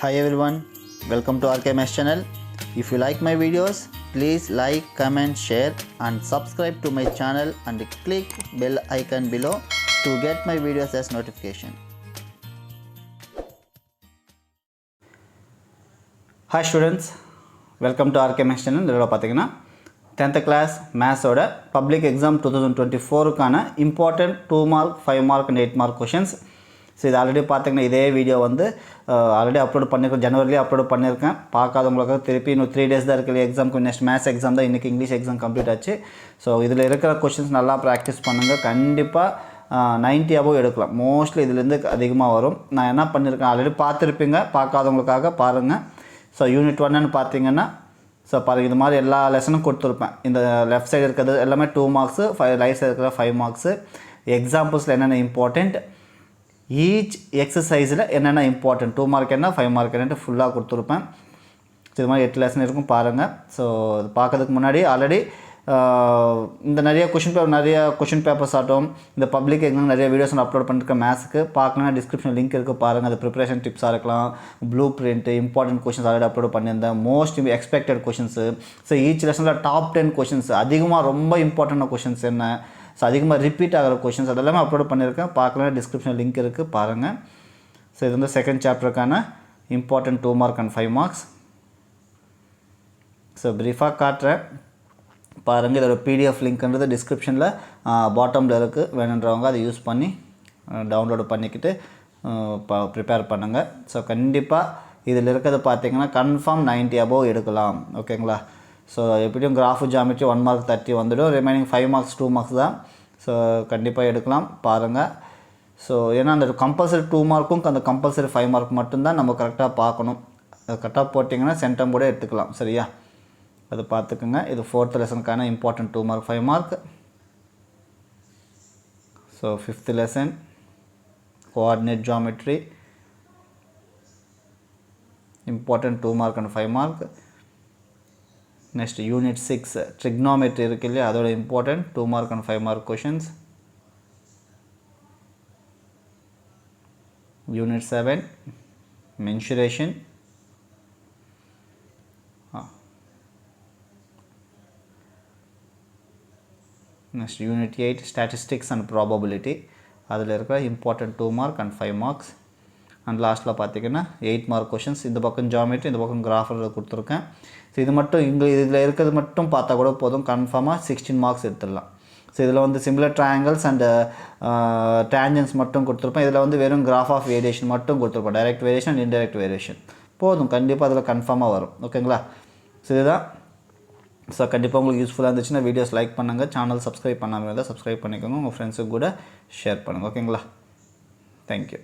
Hi everyone, welcome to RKMS channel. If you like my videos, please like, comment, share and subscribe to my channel and click bell icon below to get my videos as notification. Hi students, welcome to RKMS channel. இதோட பார்த்தீங்கன்னா 10th class maths ஓட public exam 2024 கான important 2 mark, 5 mark and 8 mark questions. So இது already பார்த்தீங்கன்னா இதே video வந்து already upload பண்ணியிருக்கேன், ஜனவரிலேயே upload பண்ணியிருக்கேன். பார்க்காதவங்களுக்காக திருப்பி இன்னும் 3 days தான் இருக்குது எக்ஸாமுக்கு. நெக்ஸ்ட் மேத்ஸ் எக்ஸாம் தான் இன்றைக்கி, இங்கிலீஷ் எக்ஸாம் கம்ப்ளீட் ஆச்சு. ஸோ இதில் இருக்கிற கொஷின்ஸ் நல்லா ப்ராக்டிஸ் பண்ணுங்கள். கண்டிப்பாக 90 above எடுக்கலாம். மோஸ்ட்லி இதுலேருந்து அதிகமாக வரும். நான் என்ன பண்ணியிருக்கேன் ஆல்ரெடி பார்த்துருப்பீங்க, பார்க்காதவங்களுக்காக பாருங்கள். ஸோ யூனிட் 1ன்னு பார்த்தீங்கன்னா ஸோ பாருங்கள், இது மாதிரி எல்லா லெசனும் கொடுத்துருப்பேன். இந்த லெஃப்ட் சைடு இருக்கிறது எல்லாமே 2 marks, ரைட் சைடு இருக்கிற 5 marks. எக்ஸாம்பிள்ஸில் என்னென்ன இம்பார்ட்டண்ட், ஈச் எக்ஸசைஸில் என்னென்ன இம்பார்ட்டன்ட், 2 mark என்ன 5 mark என்னட்டு ஃபுல்லாக கொடுத்துருப்பேன். இது மாதிரி 8 லெசன் இருக்கும் பாருங்கள். ஸோ இது பார்க்கறதுக்கு முன்னாடி ஆல்ரெடி இந்த நிறைய கொஷின் பேப்பர்ஸ் ஆகட்டும், இந்த பப்ளிக் எக்ஸாம் நிறைய வீடியோஸ் நான் அப்லோட் பண்ணியிருக்கேன் மேத்ஸுக்கு. பார்க்கணுன்னா டிஸ்கிரிப்ஷன் லிங்க் இருக்குது பாருங்கள். அது ப்ரிப்பரேஷன் டிப்ஸாக இருக்கலாம், blueprint, important questions already upload பண்ணியிருந்தேன். Most expected questions. So each லெசனில் டாப் 10 கொஷின்ஸ், அதிகமாக ரொம்ப இம்பார்ட்டன்ட் கொஷின்ஸ் என்ன, ஸோ அதிகமாக ரிப்பீட் ஆகிற கொஷின்ஸ் அதெல்லாமே அப்லோட் பண்ணியிருக்கேன். பார்க்கலாம், டிஸ்கிரிப்ஷன் லிங்க் இருக்குது பாருங்கள். ஸோ இது வந்து செகண்ட் சாப்டருக்கான important 2 mark and 5 marks. So ப்ரீஃபாக காட்டுறேன் பாருங்கள். இதோட பிடிஎஃப் லிங்க்ன்றது டிஸ்கிரிப்ஷனில் பாட்டமில் இருக்குது. வேணுன்றவங்க அதை யூஸ் பண்ணி டவுன்லோடு பண்ணிக்கிட்டு ப்ரிப்பேர் பண்ணுங்கள். ஸோ கண்டிப்பாக இதில் இருக்கிறது பார்த்திங்கன்னா கன்ஃபார்ம் 90 above எடுக்கலாம். ஓகேங்களா? ஸோ எப்படியும் கிராஃபு ஜாமெட்ரி 1 mark 30 வந்துடும். ரிமைனிங் 5 marks 2 marks தான். ஸோ கண்டிப்பாக எடுக்கலாம் பாருங்கள். ஸோ ஏன்னா அந்த கம்பல்சரி 2 markக்கும் அந்த கம்பல்சரி 5 mark மட்டும்தான் நம்ம கரெக்டாக பார்க்கணும். கரெக்டாக போட்டிங்கன்னா சென்டம் கூட எடுத்துக்கலாம். சரியா? அது பார்த்துக்குங்க. இது 4th லெசனுக்கான important 2 mark 5 mark. So 5th lesson coordinate geometry, important 2 mark and 5 mark. Next unit 6 trigonometry இருக்கு இல்லையா, அதோட important 2 mark and 5 mark questions. Unit 7 mensuration. Next unit 8 statistics and probability. அதில் இருக்கிற important 2 mark and 5 marks. And லாஸ்ட்டில் பார்த்திங்கன்னா 8 mark questions. இந்த பக்கம் geometry, இந்த பக்கம் கிராஃபில் கொடுத்துருக்கேன். ஸோ இது மட்டும் இதில் இருக்கிறது மட்டும் பார்த்தா கூட போதும், கன்ஃபார்மாக 16 marks எடுத்துடலாம். ஸோ இதில் வந்து சிமிலர் ட்ரையாங்கிள்ஸ் அண்ட் டேஞ்சன்ஸ் மட்டும் கொடுத்துருப்பேன். இதில் வந்து வெறும் கிராஃப் ஆஃப் வேரியேஷன் மட்டும் கொடுத்துருப்பேன். Direct variation and indirect variation போதும், கண்டிப்பாக அதில் கன்ஃபார்மாக வரும். ஓகேங்களா? ஸோ இதுதான். ஸோ கண்டிப்பாக உங்களுக்கு யூஸ்ஃபுல்லாக இருந்துச்சுன்னா வீடியோஸ் லைக் பண்ணுங்கள். சேனல் சப்ஸ்கிரைப் பண்ணாமல் இருந்தால் சப்ஸ்கிரைப் பண்ணிக்கோங்க. உங்கள் ஃப்ரெண்ட்ஸுக்கு கூட ஷேர் பண்ணுங்கள். ஓகேங்களா? தேங்க்யூ.